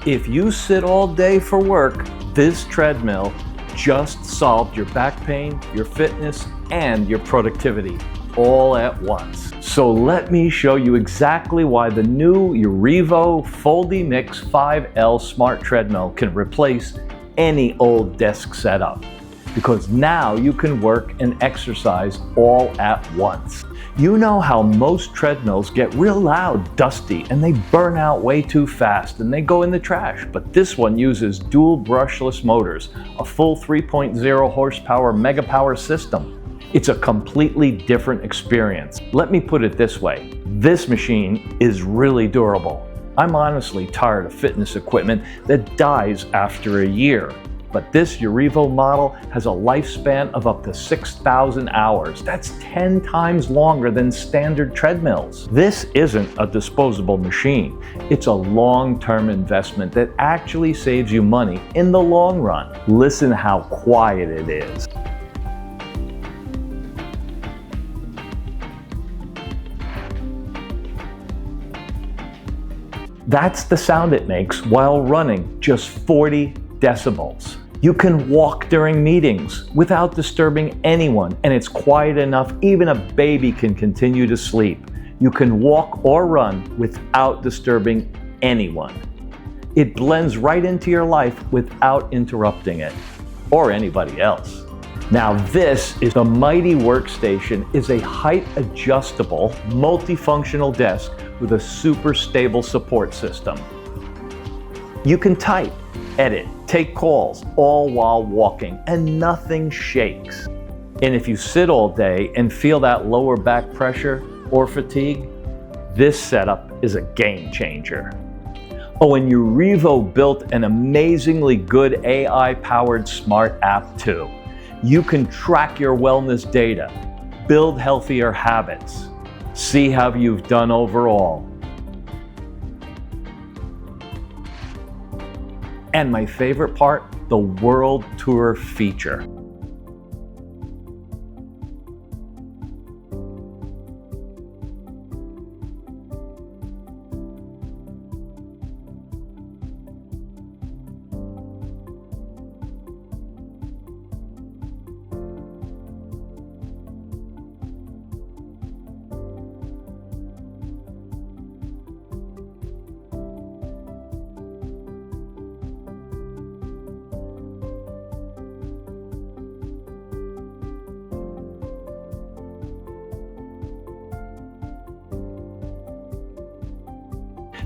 If you sit all day for work, this treadmill just solved your back pain, your fitness, and your productivity all at once. So let me show you exactly why the new UREVO FoldiMix 5L Smart Treadmill can replace any old desk setup. Because now you can work and exercise all at once. You know how most treadmills get real loud, dusty, and they burn out way too fast and they go in the trash. But this one uses dual brushless motors, a full 3.0 horsepower mega power system. It's a completely different experience. Let me put it this way, this machine is really durable. I'm honestly tired of fitness equipment that dies after a year. But this UREVO model has a lifespan of up to 6,000 hours. That's 10 times longer than standard treadmills. This isn't a disposable machine. It's a long-term investment that actually saves you money in the long run. Listen how quiet it is. That's the sound it makes while running just 40 decibels. You can walk during meetings without disturbing anyone, and it's quiet enough even a baby can continue to sleep. You can walk or run without disturbing anyone. It blends right into your life without interrupting it or anybody else. Now this is the Mighty Workstation is a height adjustable multifunctional desk with a super stable support system. You can type, edit, take calls, all while walking, and nothing shakes. And if you sit all day and feel that lower back pressure or fatigue, this setup is a game changer. Oh, and UREVO built an amazingly good AI-powered smart app too. You can track your wellness data, build healthier habits, see how you've done overall. And my favorite part, the World Tour feature.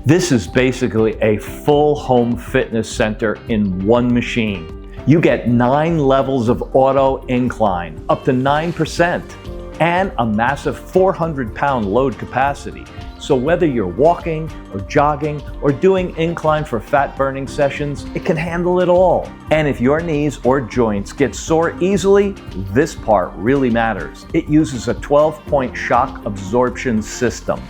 This is basically a full home fitness center in one machine. You get 9 levels of auto incline, up to 9%, and a massive 400-pound load capacity. So whether you're walking or jogging or doing incline for fat burning sessions, it can handle it all. And if your knees or joints get sore easily, this part really matters. It uses a 12-point shock absorption system,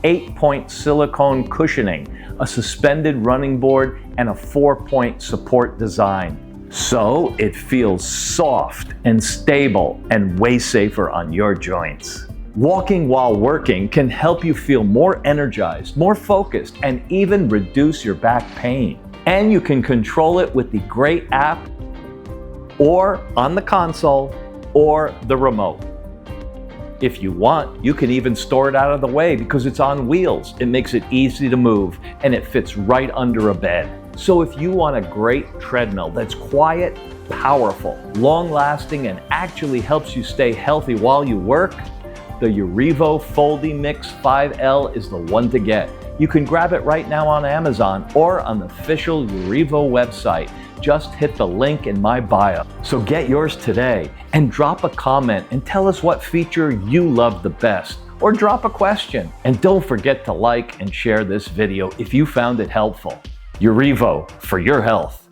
8-point silicone cushioning, a suspended running board, and a 4-point support design. So it feels soft and stable and way safer on your joints. Walking while working can help you feel more energized, more focused, and even reduce your back pain. And you can control it with the great app or on the console or the remote. If you want, you can even store it out of the way because it's on wheels. It makes it easy to move and it fits right under a bed. So if you want a great treadmill that's quiet, powerful, long-lasting, and actually helps you stay healthy while you work, the UREVO FoldiMix 5L is the one to get. You can grab it right now on Amazon or on the official UREVO website. Just hit the link in my bio. So get yours today and drop a comment and tell us what feature you love the best, or drop a question. And don't forget to like and share this video if you found it helpful. UREVO for your health.